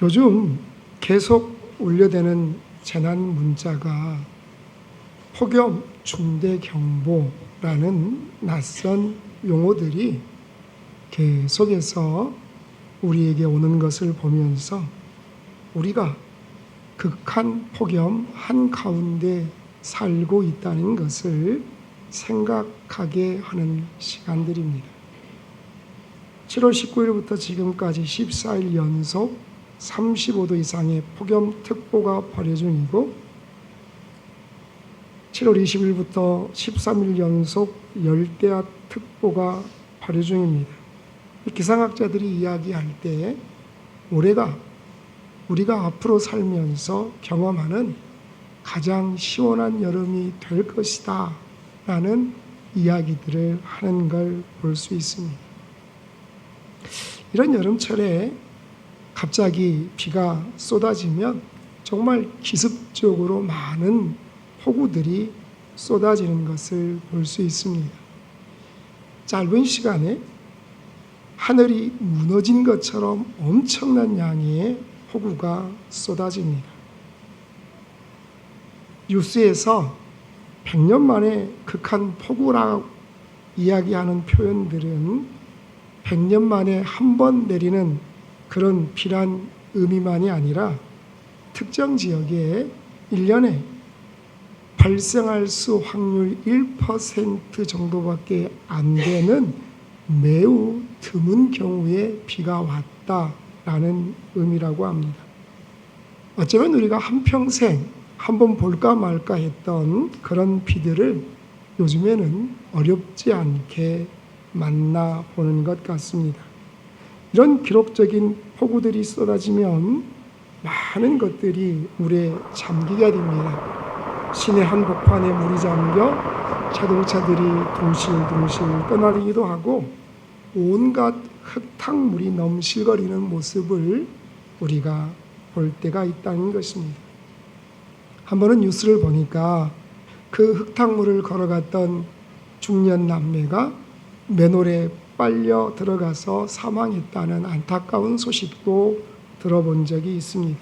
요즘 계속 울려대는 재난 문자가 폭염 중대경보라는 낯선 용어들이 계속해서 우리에게 오는 것을 보면서 우리가 극한 폭염 한가운데 살고 있다는 것을 생각하게 하는 시간들입니다. 7월 19일부터 지금까지 14일 연속 35도 이상의 폭염특보가 발효 중이고 7월 20일부터 13일 연속 열대야 특보가 발효 중입니다. 기상학자들이 이야기할 때 올해가 우리가 앞으로 살면서 경험하는 가장 시원한 여름이 될 것이다 라는 이야기들을 하는 걸 볼 수 있습니다. 이런 여름철에 갑자기 비가 쏟아지면 정말 기습적으로 많은 폭우들이 쏟아지는 것을 볼 수 있습니다. 짧은 시간에 하늘이 무너진 것처럼 엄청난 양의 폭우가 쏟아집니다. 뉴스에서 100년 만에 극한 폭우라고 이야기하는 표현들은 100년 만에 한 번 내리는 그런 비란 의미만이 아니라 특정 지역에 1년에 발생할 수 확률 1% 정도밖에 안 되는 매우 드문 경우에 비가 왔다라는 의미라고 합니다. 어쩌면 우리가 한평생 한번 볼까 말까 했던 그런 비들을 요즘에는 어렵지 않게 만나보는 것 같습니다. 이런 기록적인 폭우들이 쏟아지면 많은 것들이 물에 잠기게 됩니다. 시내 한복판에 물이 잠겨 자동차들이 둥실둥실 떠나르기도 하고 온갖 흙탕물이 넘실거리는 모습을 우리가 볼 때가 있다는 것입니다. 한 번은 뉴스를 보니까 그 흙탕물을 걸어갔던 중년 남매가 맨홀에 빨려 들어가서 사망했다는 안타까운 소식도 들어본 적이 있습니다.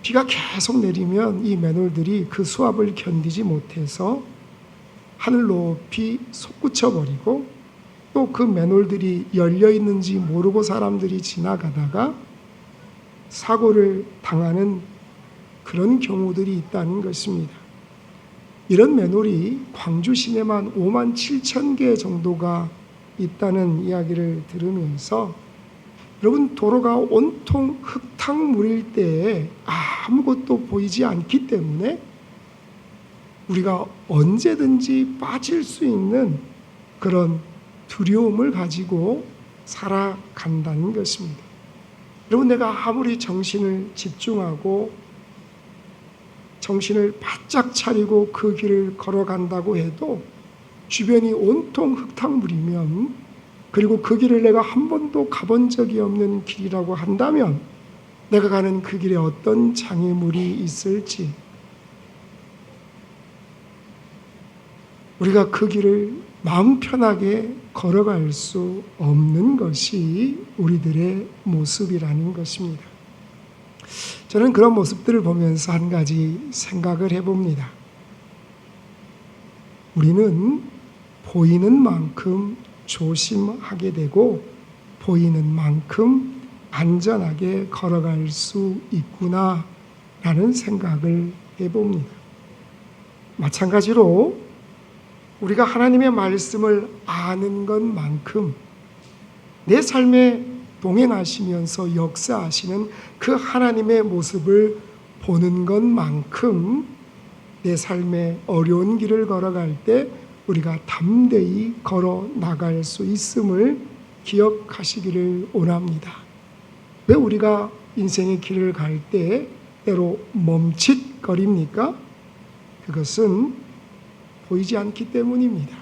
비가 계속 내리면 이 맨홀들이 그 수압을 견디지 못해서 하늘 높이 솟구쳐 버리고 또 그 맨홀들이 열려 있는지 모르고 사람들이 지나가다가 사고를 당하는 그런 경우들이 있다는 것입니다. 이런 맨홀이 광주 시내만 5만 7천 개 정도가 있다는 이야기를 들으면서 여러분, 도로가 온통 흙탕물일 때에 아무것도 보이지 않기 때문에 우리가 언제든지 빠질 수 있는 그런 두려움을 가지고 살아간다는 것입니다. 여러분, 내가 아무리 정신을 집중하고 정신을 바짝 차리고 그 길을 걸어간다고 해도 주변이 온통 흙탕물이면, 그리고 그 길을 내가 한 번도 가본 적이 없는 길이라고 한다면 내가 가는 그 길에 어떤 장애물이 있을지, 우리가 그 길을 마음 편하게 걸어갈 수 없는 것이 우리들의 모습이라는 것입니다. 저는 그런 모습들을 보면서 한 가지 생각을 해봅니다. 우리는 보이는 만큼 조심하게 되고 보이는 만큼 안전하게 걸어갈 수 있구나라는 생각을 해봅니다. 마찬가지로 우리가 하나님의 말씀을 아는 것만큼 내 삶에 동행하시면서 역사하시는 그 하나님의 모습을 보는 것만큼 내 삶의 어려운 길을 걸어갈 때 우리가 담대히 걸어 나갈 수 있음을 기억하시기를 원합니다. 왜 우리가 인생의 길을 갈 때 때로 멈칫거립니까? 그것은 보이지 않기 때문입니다.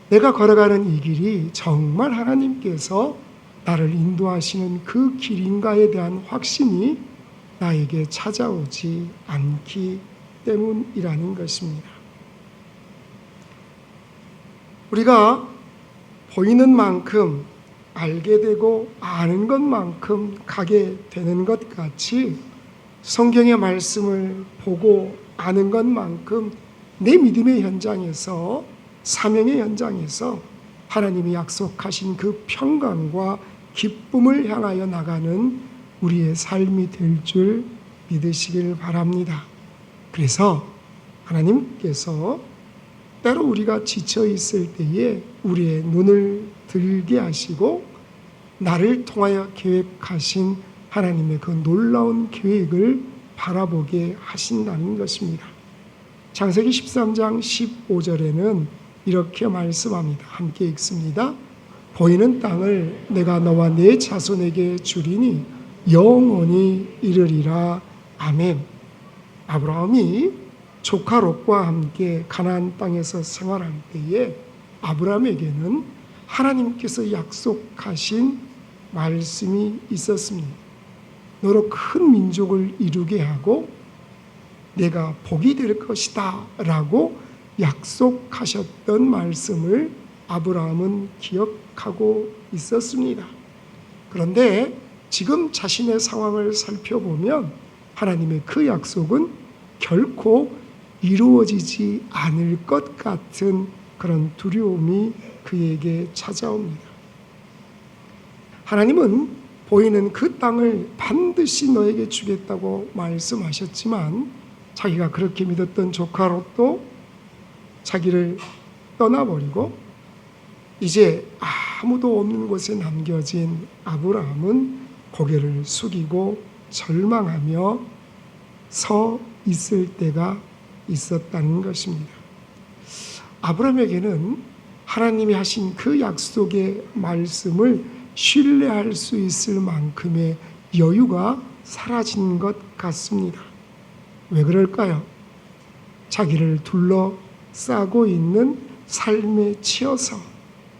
내가 걸어가는 이 길이 정말 하나님께서 나를 인도하시는 그 길인가에 대한 확신이 나에게 찾아오지 않기 때문이라는 것입니다. 우리가 보이는 만큼 알게 되고 아는 것만큼 가게 되는 것 같이 성경의 말씀을 보고 아는 것만큼 내 믿음의 현장에서, 사명의 현장에서 하나님이 약속하신 그 평강과 기쁨을 향하여 나가는 우리의 삶이 될 줄 믿으시길 바랍니다. 그래서 하나님께서 때로 우리가 지쳐 있을 때에 우리의 눈을 들게 하시고 나를 통하여 계획하신 하나님의 그 놀라운 계획을 바라보게 하신다는 것입니다. 창세기 13장 15절에는 이렇게 말씀합니다. 함께 읽습니다. 보이는 땅을 내가 너와 네 자손에게 주리니 영원히 이르리라. 아멘. 아브라함이 조카 롯과 함께 가나안 땅에서 생활할 때에 아브라함에게는 하나님께서 약속하신 말씀이 있었습니다. 너로 큰 민족을 이루게 하고 내가 복이 될 것이다 라고 약속하셨던 말씀을 아브라함은 기억하고 있었습니다. 그런데 지금 자신의 상황을 살펴보면 하나님의 그 약속은 결코 이루어지지 않을 것 같은 그런 두려움이 그에게 찾아옵니다. 하나님은 보이는 그 땅을 반드시 너에게 주겠다고 말씀하셨지만 자기가 그렇게 믿었던 조카 롯도 자기를 떠나버리고 이제 아무도 없는 곳에 남겨진 아브라함은 고개를 숙이고 절망하며 서 있을 때가 있었다는 것입니다. 아브라함에게는 하나님이 하신 그 약속의 말씀을 신뢰할 수 있을 만큼의 여유가 사라진 것 같습니다. 왜 그럴까요? 자기를 둘러싸고 있는 삶에 치여서,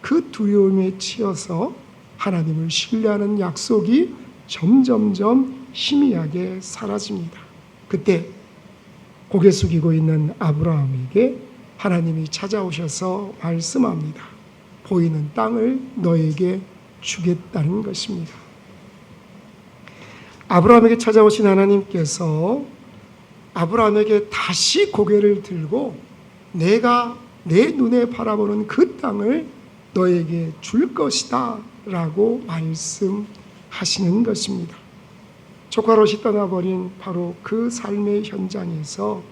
그 두려움에 치여서 하나님을 신뢰하는 약속이 점점점 희미하게 사라집니다. 그때 고개 숙이고 있는 아브라함에게 하나님이 찾아오셔서 말씀합니다. 보이는 땅을 너에게 주겠다는 것입니다. 아브라함에게 찾아오신 하나님께서 아브라함에게 다시 고개를 들고 내가 내 눈에 바라보는 그 땅을 너에게 줄 것이다 라고 말씀하시는 것입니다. 조카 롯이 떠나버린 바로 그 삶의 현장에서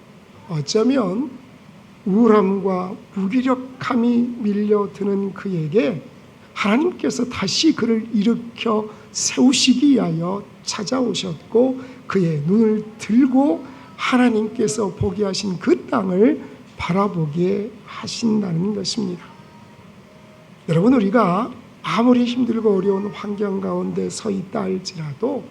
어쩌면 우울함과 무기력함이 밀려드는 그에게 하나님께서 다시 그를 일으켜 세우시기 위하여 찾아오셨고 그의 눈을 들고 하나님께서 보게 하신 그 땅을 바라보게 하신다는 것입니다. 여러분, 우리가 아무리 힘들고 어려운 환경 가운데 서 있다 할지라도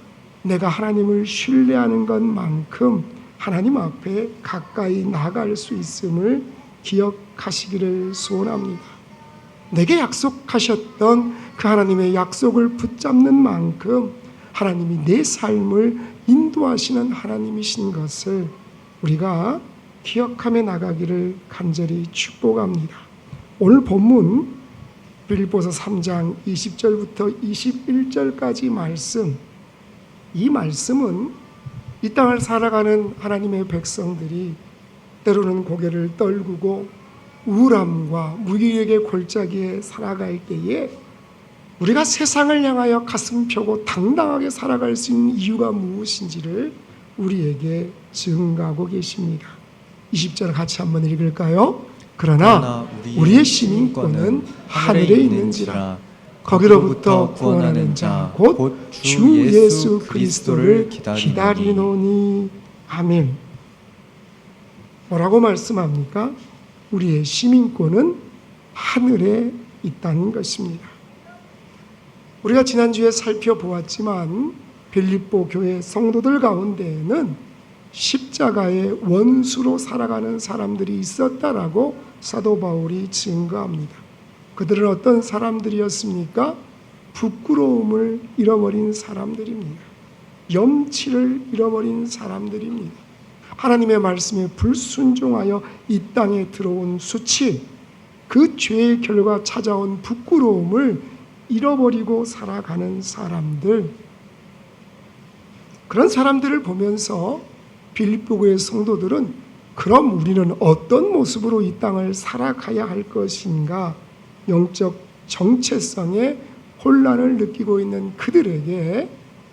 내가 하나님을 신뢰하는 것만큼 하나님 앞에 가까이 나갈 수 있음을 기억하시기를 소원합니다. 내게 약속하셨던 그 하나님의 약속을 붙잡는 만큼 하나님이 내 삶을 인도하시는 하나님이신 것을 우리가 기억하며 나가기를 간절히 축복합니다. 오늘 본문 빌립보서 3장 20절부터 21절까지 말씀, 이 말씀은 이 땅을 살아가는 하나님의 백성들이 때로는 고개를 떨구고 우울함과 무기력의 골짜기에 살아갈 때에 우리가 세상을 향하여 가슴 펴고 당당하게 살아갈 수 있는 이유가 무엇인지를 우리에게 증가하고 계십니다. 20절 같이 한번 읽을까요? 그러나 우리의 시민권은 하늘에 있는지라 거기로부터 구원하는 자 곧 주 예수 그리스도를 기다리노니. 아멘. 뭐라고 말씀합니까? 우리의 시민권은 하늘에 있다는 것입니다. 우리가 지난주에 살펴보았지만 빌립보 교회 성도들 가운데에는 십자가의 원수로 살아가는 사람들이 있었다라고 사도 바울이 증거합니다. 그들은 어떤 사람들이었습니까? 부끄러움을 잃어버린 사람들입니다. 염치를 잃어버린 사람들입니다. 하나님의 말씀에 불순종하여 이 땅에 들어온 수치, 그 죄의 결과 찾아온 부끄러움을 잃어버리고 살아가는 사람들, 그런 사람들을 보면서 빌립보교의 성도들은 그럼 우리는 어떤 모습으로 이 땅을 살아가야 할 것인가, 영적 정체성에 혼란을 느끼고 있는 그들에게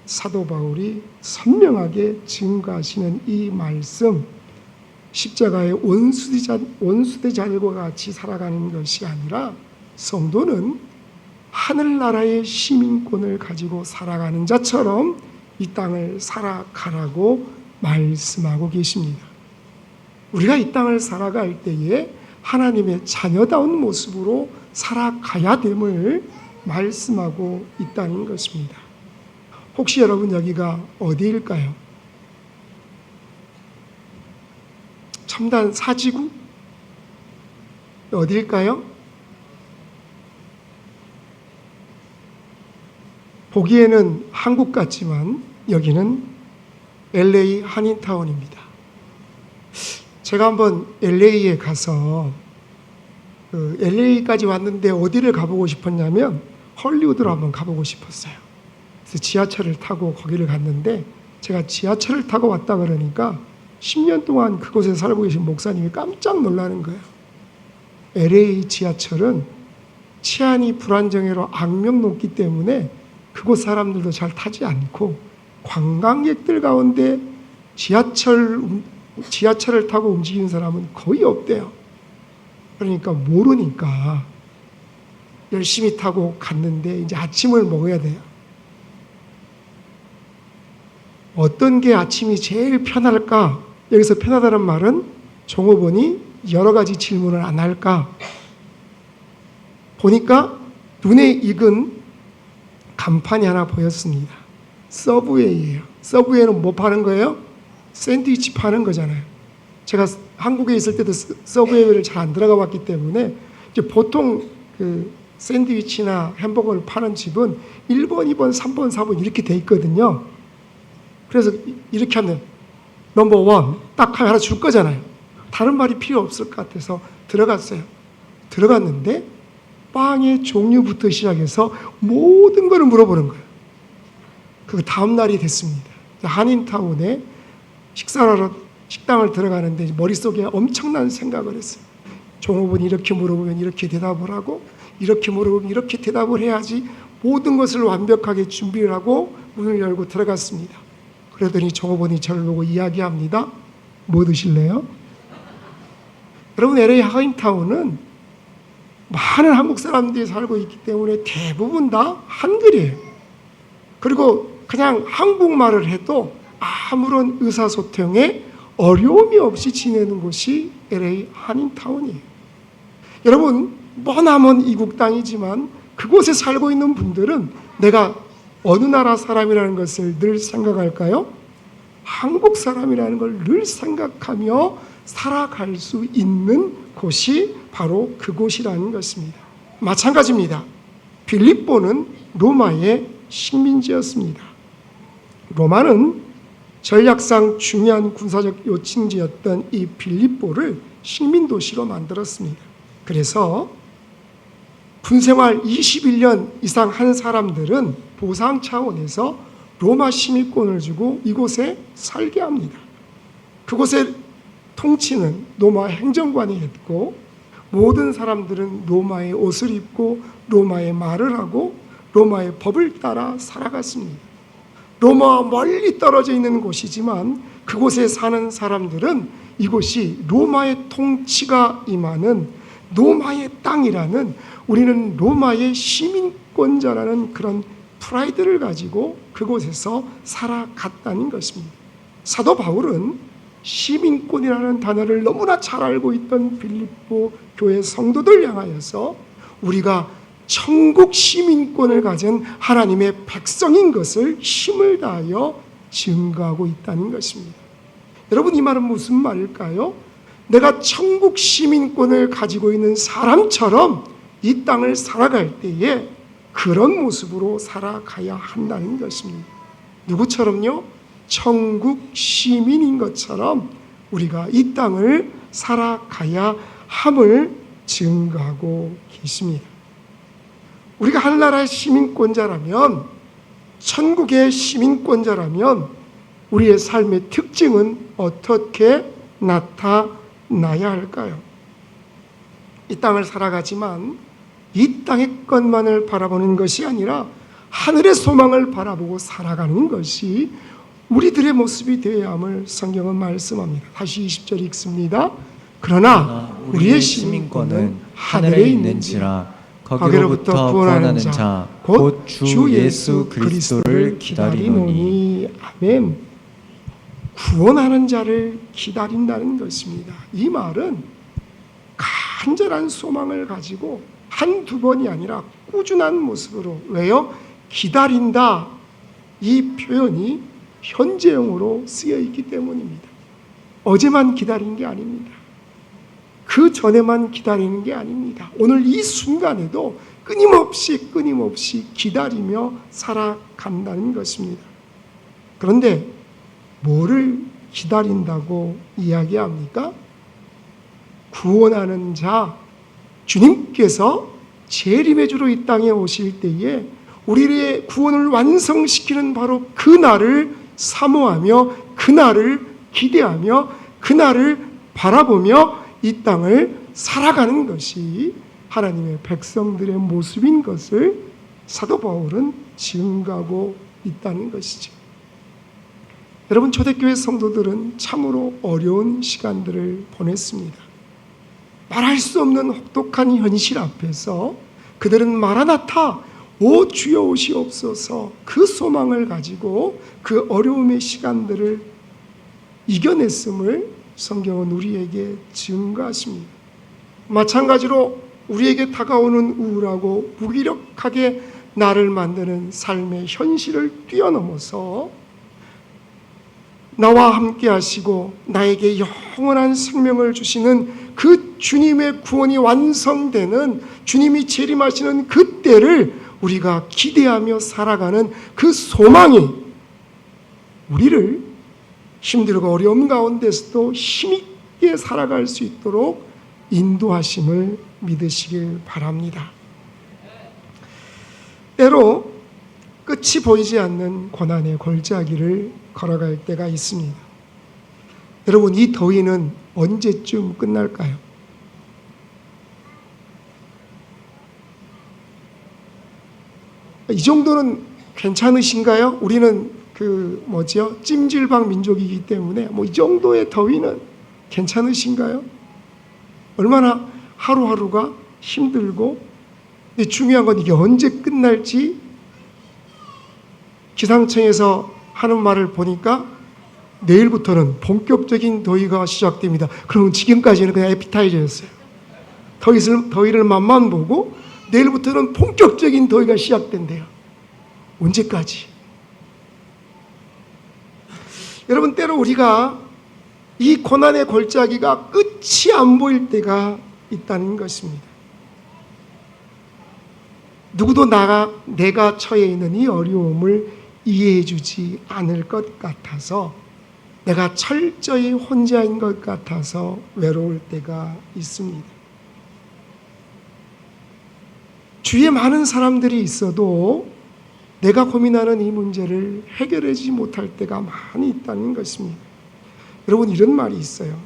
사도 바울이 선명하게 증거하시는 이 말씀, 십자가의 원수대자들과 같이 살아가는 것이 아니라 성도는 하늘나라의 시민권을 가지고 살아가는 자처럼 이 땅을 살아가라고 말씀하고 계십니다. 우리가 이 땅을 살아갈 때에 하나님의 자녀다운 모습으로 살아가야 됨을 말씀하고 있다는 것입니다. 혹시 여러분 여기가 어디일까요? 첨단 사지구? 어디일까요? 보기에는 한국 같지만 여기는 LA 한인타운입니다. 제가 한번 LA에 가서 LA까지 왔는데 어디를 가보고 싶었냐면 헐리우드로 한번 가보고 싶었어요. 그래서 지하철을 타고 거기를 갔는데 제가 지하철을 타고 왔다 그러니까 10년 동안 그곳에 살고 계신 목사님이 깜짝 놀라는 거예요. LA 지하철은 치안이 불안정해로 악명 높기 때문에 그곳 사람들도 잘 타지 않고 관광객들 가운데 지하철을 타고 움직이는 사람은 거의 없대요. 그러니까 모르니까 열심히 타고 갔는데 이제 아침을 먹어야 돼요. 어떤 게 아침이 제일 편할까? 여기서 편하다는 말은 종업원이 여러 가지 질문을 안 할까? 보니까 눈에 익은 간판이 하나 보였습니다. 서브웨이예요. 서브웨이는 뭐 파는 거예요? 샌드위치 파는 거잖아요. 제가 한국에 있을 때도 서브웨이를 잘 안 들어가 봤기 때문에 이제 보통 그 샌드위치나 햄버거를 파는 집은 1번, 2번, 3번, 4번 이렇게 돼 있거든요. 그래서 이렇게 하면 넘버 원 딱 하나 줄 거잖아요. 다른 말이 필요 없을 것 같아서 들어갔어요. 들어갔는데 빵의 종류부터 시작해서 모든 걸 물어보는 거예요. 그 다음 날이 됐습니다. 한인타운에 식당을 들어가는데 머릿속에 엄청난 생각을 했어요. 종업원이 이렇게 물어보면 이렇게 대답을 하고 이렇게 물어보면 이렇게 대답을 해야지 모든 것을 완벽하게 준비를 하고 문을 열고 들어갔습니다. 그러더니 종업원이 저를 보고 이야기합니다. 뭐 드실래요? 여러분, LA 한인타운은 많은 한국 사람들이 살고 있기 때문에 대부분 다 한글이에요. 그리고 그냥 한국말을 해도 아무런 의사소통에 어려움이 없이 지내는 곳이 LA 한인타운이에요. 여러분, 머나먼 이국 땅이지만 그곳에 살고 있는 분들은 내가 어느 나라 사람이라는 것을 늘 생각할까요? 한국 사람이라는 걸 늘 생각하며 살아갈 수 있는 곳이 바로 그곳이라는 것입니다. 마찬가지입니다. 빌립보는 로마의 식민지였습니다. 로마는 전략상 중요한 군사적 요충지였던 이 빌립보를 식민도시로 만들었습니다. 그래서 군생활 21년 이상 한 사람들은 보상 차원에서 로마 시민권을 주고 이곳에 살게 합니다. 그곳의 통치는 로마 행정관이 했고 모든 사람들은 로마의 옷을 입고 로마의 말을 하고 로마의 법을 따라 살아갔습니다. 로마와 멀리 떨어져 있는 곳이지만 그곳에 사는 사람들은 이곳이 로마의 통치가 임하는 로마의 땅이라는, 우리는 로마의 시민권자라는 그런 프라이드를 가지고 그곳에서 살아갔다는 것입니다. 사도 바울은 시민권이라는 단어를 너무나 잘 알고 있던 빌립보 교회 성도들 향하여서 우리가 천국 시민권을 가진 하나님의 백성인 것을 힘을 다하여 증거하고 있다는 것입니다. 여러분, 이 말은 무슨 말일까요? 내가 천국 시민권을 가지고 있는 사람처럼 이 땅을 살아갈 때에 그런 모습으로 살아가야 한다는 것입니다. 누구처럼요? 천국 시민인 것처럼 우리가 이 땅을 살아가야 함을 증거하고 계십니다. 우리가 하늘나라의 시민권자라면, 천국의 시민권자라면 우리의 삶의 특징은 어떻게 나타나야 할까요? 이 땅을 살아가지만 이 땅의 것만을 바라보는 것이 아니라 하늘의 소망을 바라보고 살아가는 것이 우리들의 모습이 되어야 함을 성경은 말씀합니다. 다시 20절 읽습니다. 그러나 우리의 시민권은 하늘에 있는지라 거기로부터 구원하는 자 곧 주 예수 그리스도를 기다리노니. 아멘. 구원하는 자를 기다린다는 것입니다. 이 말은 간절한 소망을 가지고 한두 번이 아니라 꾸준한 모습으로, 왜요? 기다린다. 이 표현이 현재형으로 쓰여 있기 때문입니다. 어제만 기다린 게 아닙니다. 그 전에만 기다리는 게 아닙니다. 오늘 이 순간에도 끊임없이 기다리며 살아간다는 것입니다. 그런데 뭐를 기다린다고 이야기합니까? 구원하는 자, 주님께서 재림의 주로 이 땅에 오실 때에 우리의 구원을 완성시키는 바로 그 날을 사모하며, 그 날을 기대하며, 그 날을 바라보며 이 땅을 살아가는 것이 하나님의 백성들의 모습인 것을 사도 바울은 증거하고 있다는 것이죠. 여러분, 초대교회 성도들은 참으로 어려운 시간들을 보냈습니다. 말할 수 없는 혹독한 현실 앞에서 그들은 마라나타, 오 주여 오시옵소서, 그 소망을 가지고 그 어려움의 시간들을 이겨냈음을 성경은 우리에게 증거하십니다. 마찬가지로 우리에게 다가오는 우울하고 무기력하게 나를 만드는 삶의 현실을 뛰어넘어서 나와 함께 하시고 나에게 영원한 생명을 주시는 그 주님의 구원이 완성되는, 주님이 재림하시는 그때를 우리가 기대하며 살아가는 그 소망이 우리를 힘들고 어려움 가운데서도 힘있게 살아갈 수 있도록 인도하심을 믿으시길 바랍니다. 때로 끝이 보이지 않는 고난의 골짜기를 걸어갈 때가 있습니다. 여러분, 이 더위는 언제쯤 끝날까요? 이 정도는 괜찮으신가요? 우리는 찜질방 민족이기 때문에 이 정도의 더위는 괜찮으신가요? 얼마나 하루하루가 힘들고, 근데 중요한 건 이게 언제 끝날지 기상청에서 하는 말을 보니까 내일부터는 본격적인 더위가 시작됩니다. 그럼 지금까지는 그냥 에피타이저였어요. 더위를 맛만 보고 내일부터는 본격적인 더위가 시작된대요. 언제까지? 여러분, 때로 우리가 이 고난의 골짜기가 끝이 안 보일 때가 있다는 것입니다. 누구도 내가 처해 있는 이 어려움을 이해해 주지 않을 것 같아서, 내가 철저히 혼자인 것 같아서 외로울 때가 있습니다. 주위에 많은 사람들이 있어도 내가 고민하는 이 문제를 해결하지 못할 때가 많이 있다는 것입니다. 여러분, 이런 말이 있어요.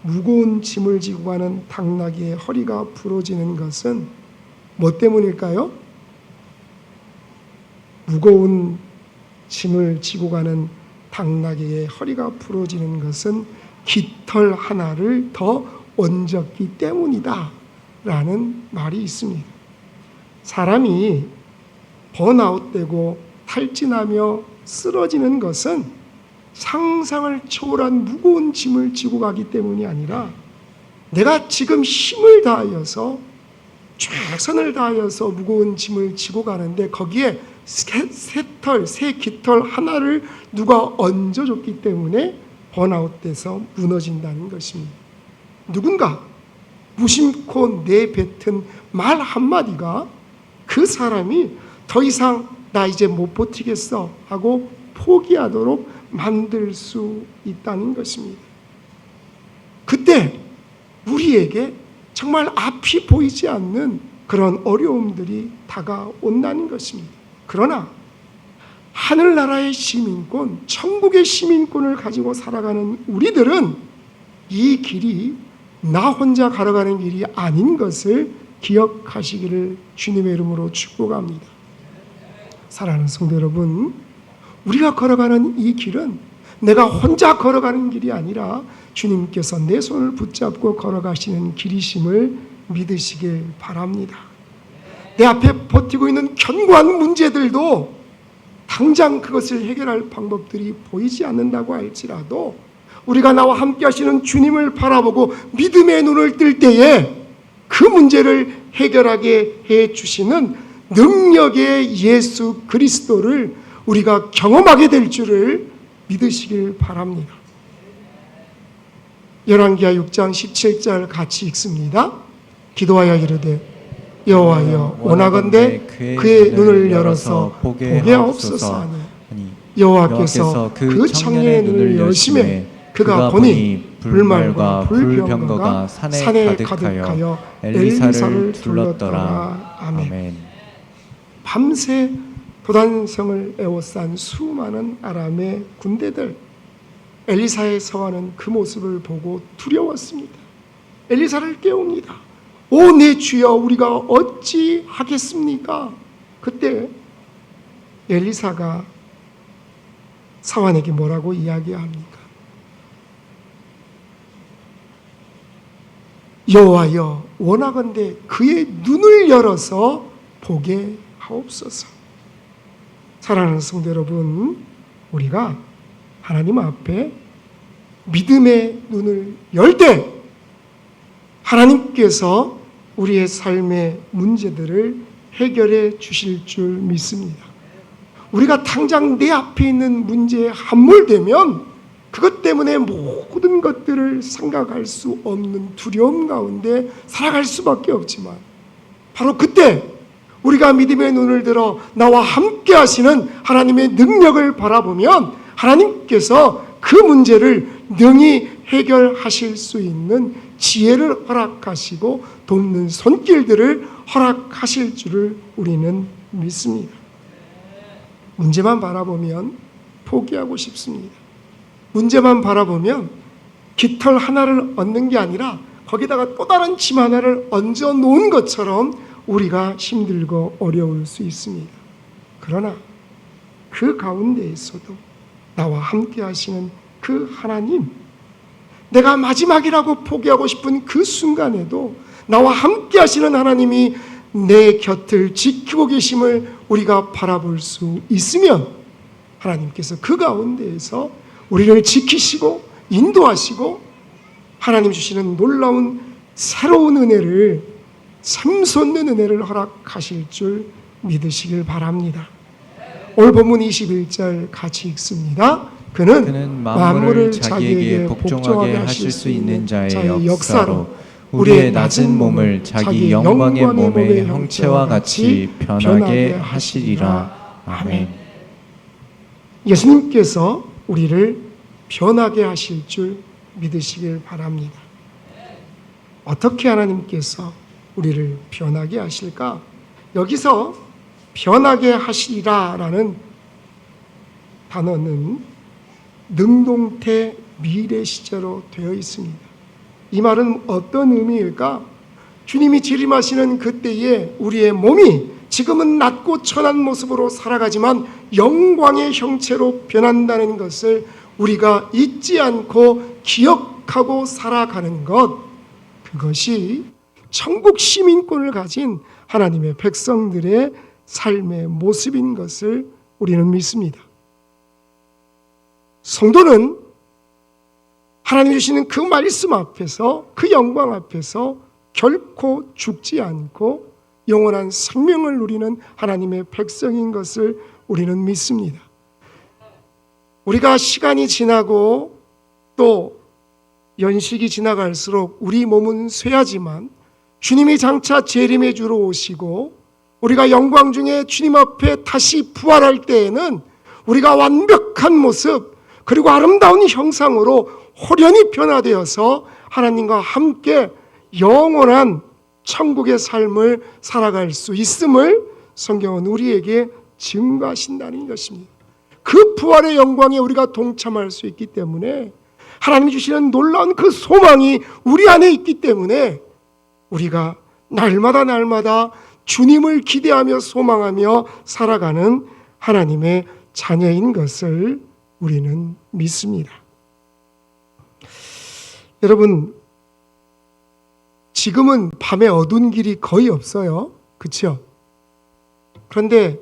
무거운 짐을 지고 가는 당나귀의 허리가 부러지는 것은 뭐 때문일까요? 무거운 짐을 지고 가는 당나귀의 허리가 부러지는 것은 깃털 하나를 더 얹었기 때문이다 라는 말이 있습니다. 사람이 번아웃되고 탈진하며 쓰러지는 것은 상상을 초월한 무거운 짐을 지고 가기 때문이 아니라, 내가 지금 힘을 다하여서 최선을 다하여서 무거운 짐을 지고 가는데 거기에 새 깃털 하나를 누가 얹어줬기 때문에 번아웃돼서 무너진다는 것입니다. 누군가 무심코 내뱉은 말 한마디가 그 사람이 더 이상 나 이제 못 버티겠어 하고 포기하도록 만들 수 있다는 것입니다. 그때 우리에게 정말 앞이 보이지 않는 그런 어려움들이 다가온다는 것입니다. 그러나 하늘나라의 시민권, 천국의 시민권을 가지고 살아가는 우리들은 이 길이 나 혼자 걸어가는 길이 아닌 것을 기억하시기를 주님의 이름으로 축복합니다. 사랑하는 성도 여러분, 우리가 걸어가는 이 길은 내가 혼자 걸어가는 길이 아니라 주님께서 내 손을 붙잡고 걸어가시는 길이심을 믿으시길 바랍니다. 내 앞에 버티고 있는 견고한 문제들도 당장 그것을 해결할 방법들이 보이지 않는다고 할지라도 우리가 나와 함께 하시는 주님을 바라보고 믿음의 눈을 뜰 때에 그 문제를 해결하게 해주시는 능력의 예수 그리스도를 우리가 경험하게 될 줄을 믿으시길 바랍니다. 열왕기하 6장 17절 같이 읽습니다. 기도하여 이르되 여호와여 원하건대 그의 눈을 열어서 보게 하옵소서 하니 여호와께서 그 청년의 눈을 여심해 그가 보니 불말과 불병거가 산에 가득하여 엘리사를 둘렀더라. 아멘. 밤새 도단성을 에워싼 수많은 아람의 군대들, 엘리사의 서하는 그 모습을 보고 두려웠습니다. 엘리사를 깨웁니다. 오 내 주여, 우리가 어찌 하겠습니까? 그때 엘리사가 사환에게 뭐라고 이야기합니까? 여호와여 원하건대 그의 눈을 열어서 보게 하옵소서. 사랑하는 성도 여러분, 우리가 하나님 앞에 믿음의 눈을 열 때 하나님께서 우리의 삶의 문제들을 해결해 주실 줄 믿습니다. 우리가 당장 내 앞에 있는 문제에 함몰되면 그것 때문에 모든 것들을 생각할 수 없는 두려움 가운데 살아갈 수밖에 없지만 바로 그때 우리가 믿음의 눈을 들어 나와 함께 하시는 하나님의 능력을 바라보면 하나님께서 그 문제를 능히 해결하실 수 있는 지혜를 허락하시고 돕는 손길들을 허락하실 줄을 우리는 믿습니다. 문제만 바라보면 포기하고 싶습니다. 문제만 바라보면 깃털 하나를 얻는 게 아니라 거기다가 또 다른 짐 하나를 얹어 놓은 것처럼 우리가 힘들고 어려울 수 있습니다. 그러나 그 가운데에서도 나와 함께 하시는 그 하나님, 내가 마지막이라고 포기하고 싶은 그 순간에도 나와 함께 하시는 하나님이 내 곁을 지키고 계심을 우리가 바라볼 수 있으면 하나님께서 그 가운데에서 우리를 지키시고 인도하시고 하나님 주시는 놀라운 새로운 은혜를, 샘솟는 은혜를 허락하실 줄 믿으시길 바랍니다. 오늘 본문 21절 같이 읽습니다. 그는 만물을 자기에게 복종하게 하실 수 있는 자의 역사로 우리의 낮은 몸을 자기 영광의 몸의 형체와 같이 변하게 하시리라. 아멘. 예수님께서 우리를 변하게 하실 줄 믿으시길 바랍니다. 어떻게 하나님께서 우리를 변하게 하실까? 여기서 변하게 하시리라라는 단어는 능동태 미래 시제로 되어 있습니다. 이 말은 어떤 의미일까? 주님이 재림하시는 그때에 우리의 몸이 지금은 낮고 천한 모습으로 살아가지만 영광의 형체로 변한다는 것을 우리가 잊지 않고 기억하고 살아가는 것, 그것이 천국 시민권을 가진 하나님의 백성들의 삶의 모습인 것을 우리는 믿습니다. 성도는 하나님 주시는 그 말씀 앞에서, 그 영광 앞에서 결코 죽지 않고 영원한 생명을 누리는 하나님의 백성인 것을 우리는 믿습니다. 우리가 시간이 지나고 또 연식이 지나갈수록 우리 몸은 쇠하지만 주님이 장차 재림의 주로 오시고 우리가 영광 중에 주님 앞에 다시 부활할 때에는 우리가 완벽한 모습 그리고 아름다운 형상으로 호련히 변화되어서 하나님과 함께 영원한 천국의 삶을 살아갈 수 있음을 성경은 우리에게 증거하신다는 것입니다. 그 부활의 영광에 우리가 동참할 수 있기 때문에, 하나님이 주시는 놀라운 그 소망이 우리 안에 있기 때문에 우리가 날마다 주님을 기대하며 소망하며 살아가는 하나님의 자녀인 것을 우리는 믿습니다. 여러분, 지금은 밤에 어두운 길이 거의 없어요. 그렇죠? 그런데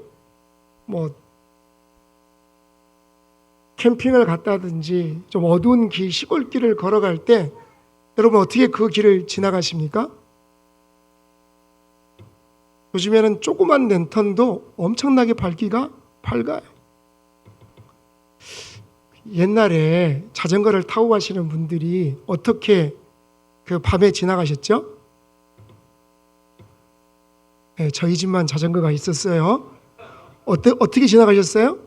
캠핑을 갔다든지 좀 어두운 길, 시골길을 걸어갈 때 여러분 어떻게 그 길을 지나가십니까? 요즘에는 조그만 랜턴도 엄청나게 밝기가 밝아요. 옛날에 자전거를 타고 가시는 분들이 어떻게 그 밤에 지나가셨죠? 네, 저희 집만 자전거가 있었어요. 어떻게 지나가셨어요?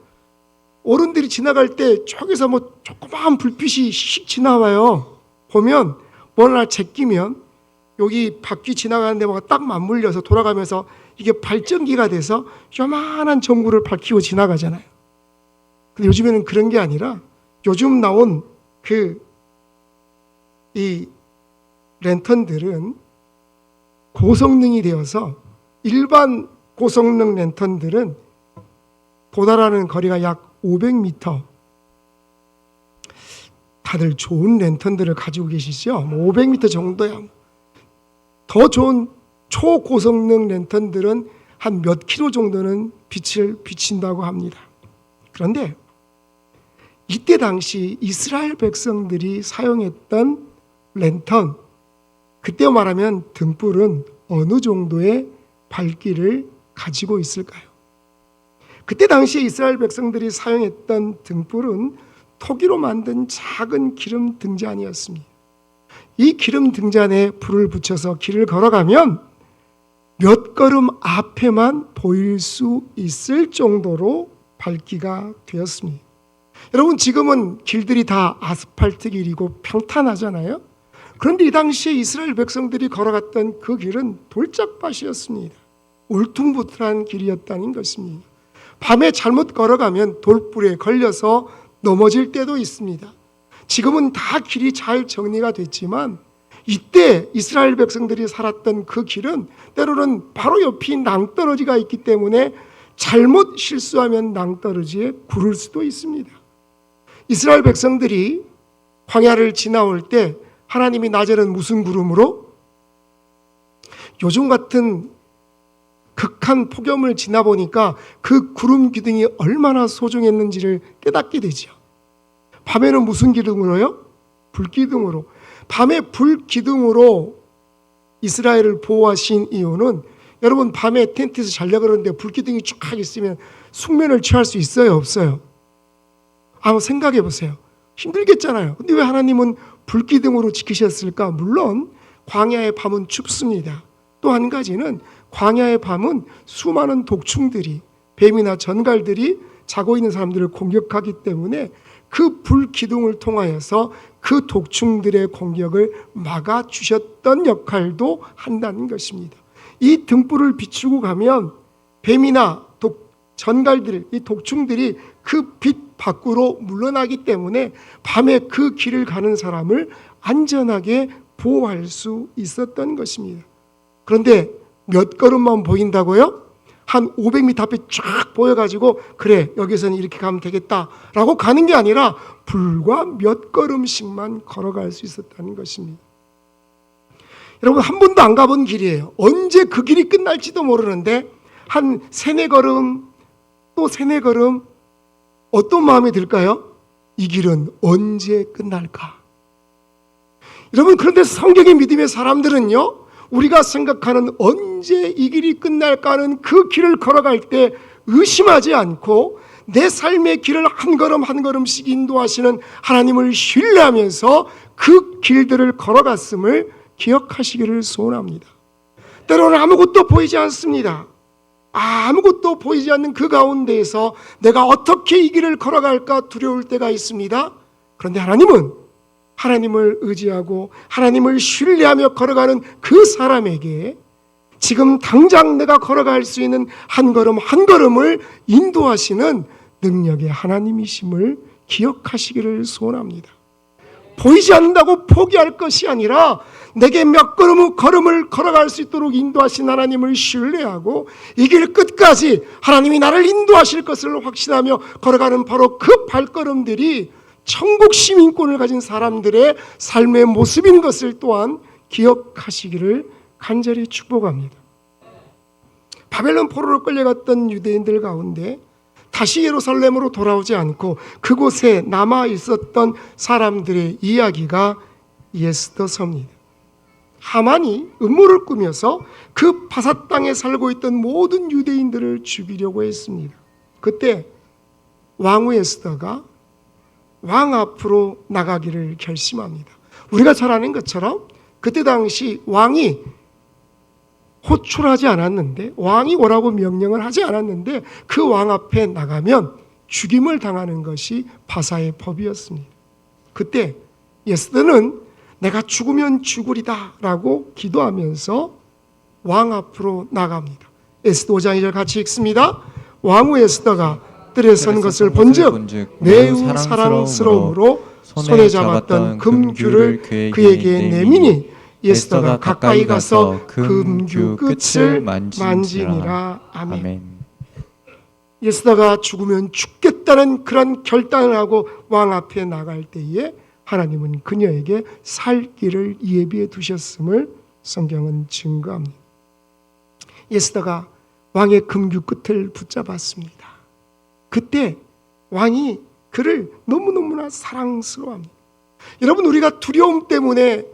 어른들이 지나갈 때 저기서 조그마한 불빛이 씩 지나와요. 보면 어느 날 제끼면 여기 바퀴 지나가는 데마다 딱 맞물려서 돌아가면서 이게 발전기가 돼서 요만한 전구를 밝히고 지나가잖아요. 근데 요즘에는 그런 게 아니라 요즘 나온 이 랜턴들은 고성능이 되어서, 일반 고성능 랜턴들은 도달하는 거리가 약 500m. 다들 좋은 랜턴들을 가지고 계시죠? 500m 정도야. 더 좋은 초고성능 랜턴들은 한 몇 킬로 정도는 빛을 비친다고 합니다. 그런데 이때 당시 이스라엘 백성들이 사용했던 랜턴, 그때 말하면 등불은 어느 정도의 밝기를 가지고 있을까요? 그때 당시에 이스라엘 백성들이 사용했던 등불은 토기로 만든 작은 기름 등잔이었습니다. 이 기름 등잔에 불을 붙여서 길을 걸어가면 몇 걸음 앞에만 보일 수 있을 정도로 밝기가 되었습니다. 여러분, 지금은 길들이 다 아스팔트 길이고 평탄하잖아요. 그런데 이 당시에 이스라엘 백성들이 걸어갔던 그 길은 돌짝밭이었습니다. 울퉁불퉁한 길이었다는 것입니다. 밤에 잘못 걸어가면 돌불에 걸려서 넘어질 때도 있습니다. 지금은 다 길이 잘 정리가 됐지만 이때 이스라엘 백성들이 살았던 그 길은 때로는 바로 옆이 낭떠러지가 있기 때문에 잘못 실수하면 낭떠러지에 구를 수도 있습니다. 이스라엘 백성들이 광야를 지나올 때 하나님이 낮에는 무슨 구름으로? 요즘 같은 극한 폭염을 지나보니까 그 구름 기둥이 얼마나 소중했는지를 깨닫게 되죠. 밤에는 무슨 기둥으로요? 불기둥으로. 밤에 불기둥으로 이스라엘을 보호하신 이유는, 여러분 밤에 텐트에서 자려고 그러는데 불기둥이 쫙 있으면 숙면을 취할 수 있어요? 없어요? 한번 생각해 보세요. 힘들겠잖아요. 근데 왜 하나님은 불기둥으로 지키셨을까? 물론 광야의 밤은 춥습니다. 또 한 가지는 광야의 밤은 수많은 독충들이, 뱀이나 전갈들이 자고 있는 사람들을 공격하기 때문에 그 불기둥을 통하여서 그 독충들의 공격을 막아주셨던 역할도 한다는 것입니다. 이 등불을 비추고 가면 뱀이나 전갈들, 이 독충들이 그 빛 밖으로 물러나기 때문에 밤에 그 길을 가는 사람을 안전하게 보호할 수 있었던 것입니다. 그런데 몇 걸음만 보인다고요? 한 500m 앞에 쫙 보여가지고 그래 여기서는 이렇게 가면 되겠다라고 가는 게 아니라 불과 몇 걸음씩만 걸어갈 수 있었다는 것입니다. 여러분, 한 번도 안 가본 길이에요. 언제 그 길이 끝날지도 모르는데 한 3-4걸음 또 3-4걸음 어떤 마음이 들까요? 이 길은 언제 끝날까? 여러분, 그런데 성경의 믿음의 사람들은요, 우리가 생각하는 언제 이 길이 끝날까 하는 그 길을 걸어갈 때 의심하지 않고 내 삶의 길을 한 걸음 한 걸음씩 인도하시는 하나님을 신뢰하면서 그 길들을 걸어갔음을 기억하시기를 소원합니다. 때로는 아무것도 보이지 않습니다. 아무것도 보이지 않는 그 가운데에서 내가 어떻게 이 길을 걸어갈까 두려울 때가 있습니다. 그런데 하나님은 하나님을 의지하고 하나님을 신뢰하며 걸어가는 그 사람에게 지금 당장 내가 걸어갈 수 있는 한 걸음 한 걸음을 인도하시는 능력의 하나님이심을 기억하시기를 소원합니다. 보이지 않는다고 포기할 것이 아니라 내게 몇 걸음을 걸어갈 수 있도록 인도하신 하나님을 신뢰하고 이 길 끝까지 하나님이 나를 인도하실 것을 확신하며 걸어가는 바로 그 발걸음들이 천국 시민권을 가진 사람들의 삶의 모습인 것을 또한 기억하시기를 간절히 축복합니다. 바벨론 포로로 끌려갔던 유대인들 가운데 다시 예루살렘으로 돌아오지 않고 그곳에 남아 있었던 사람들의 이야기가 에스더 서입니다. 하만이 음모를 꾸며서 그 바사 땅에 살고 있던 모든 유대인들을 죽이려고 했습니다. 그때 왕후 에스더가 왕 앞으로 나가기를 결심합니다. 우리가 잘 아는 것처럼 그때 당시 왕이 호출하지 않았는데, 왕이 오라고 명령을 하지 않았는데 그 왕 앞에 나가면 죽임을 당하는 것이 바사의 법이었습니다. 그때 에스더는 내가 죽으면 죽으리다 라고 기도하면서 왕 앞으로 나갑니다. 에스더 5장 2절 같이 읽습니다. 왕후 에스더가 뜰에 선 것을 본즉 매우 사랑스러움으로 손에 잡았던 금규를 그에게 내미니 에스더가 가까이 가서 금규 끝을 만지니라. 아멘. 에스더가 죽으면 죽겠다는 그런 결단을 하고 왕 앞에 나갈 때에 하나님은 그녀에게 살 길을 예비해 두셨음을 성경은 증거합니다. 에스더가 왕의 금규 끝을 붙잡았습니다. 그때 왕이 그를 너무너무나 사랑스러워합니다. 여러분, 우리가 두려움 때문에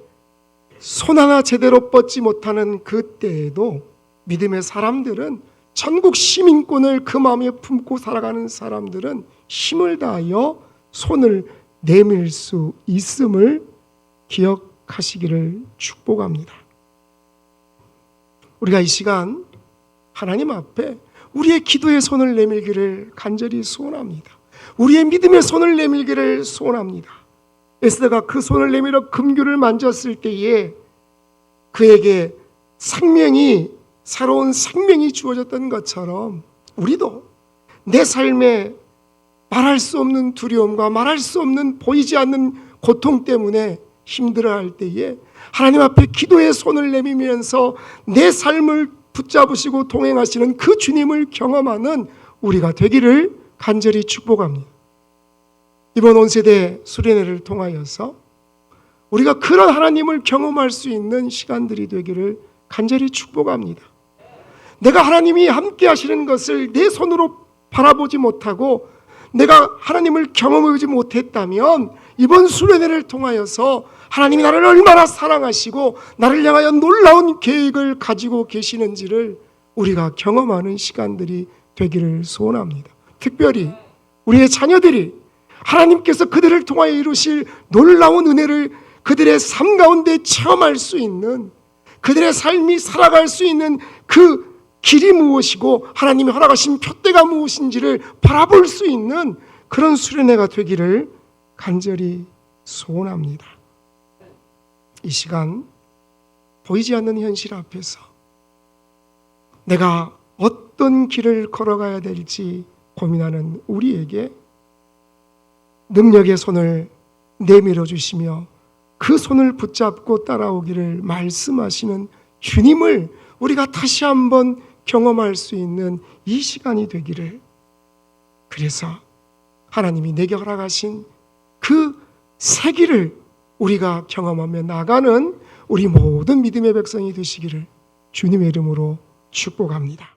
손 하나 제대로 뻗지 못하는 그때에도 믿음의 사람들은, 천국 시민권을 그 마음에 품고 살아가는 사람들은 힘을 다하여 손을 내밀 수 있음을 기억하시기를 축복합니다. 우리가 이 시간 하나님 앞에 우리의 기도의 손을 내밀기를 간절히 소원합니다. 우리의 믿음의 손을 내밀기를 소원합니다. 에스더가 그 손을 내밀어 금규를 만졌을 때에 그에게 새로운 생명이 주어졌던 것처럼 우리도 내 삶에 말할 수 없는 두려움과 말할 수 없는 보이지 않는 고통 때문에 힘들어할 때에 하나님 앞에 기도의 손을 내밀면서 내 삶을 붙잡으시고 동행하시는 그 주님을 경험하는 우리가 되기를 간절히 축복합니다. 이번 온세대 수련회를 통하여서 우리가 그런 하나님을 경험할 수 있는 시간들이 되기를 간절히 축복합니다. 내가 하나님이 함께 하시는 것을 내 손으로 바라보지 못하고 내가 하나님을 경험하지 못했다면 이번 수련회를 통하여서 하나님이 나를 얼마나 사랑하시고 나를 향하여 놀라운 계획을 가지고 계시는지를 우리가 경험하는 시간들이 되기를 소원합니다. 특별히 우리의 자녀들이 하나님께서 그들을 통하여 이루실 놀라운 은혜를 그들의 삶 가운데 체험할 수 있는, 그들의 삶이 살아갈 수 있는 그 길이 무엇이고 하나님이 허락하신 표대가 무엇인지를 바라볼 수 있는 그런 수련회가 되기를 간절히 소원합니다. 이 시간 보이지 않는 현실 앞에서 내가 어떤 길을 걸어가야 될지 고민하는 우리에게 능력의 손을 내밀어 주시며 그 손을 붙잡고 따라오기를 말씀하시는 주님을 우리가 다시 한번 경험할 수 있는 이 시간이 되기를, 그래서 하나님이 내게 허락하신 그 새 길을 우리가 경험하며 나가는 우리 모든 믿음의 백성이 되시기를 주님의 이름으로 축복합니다.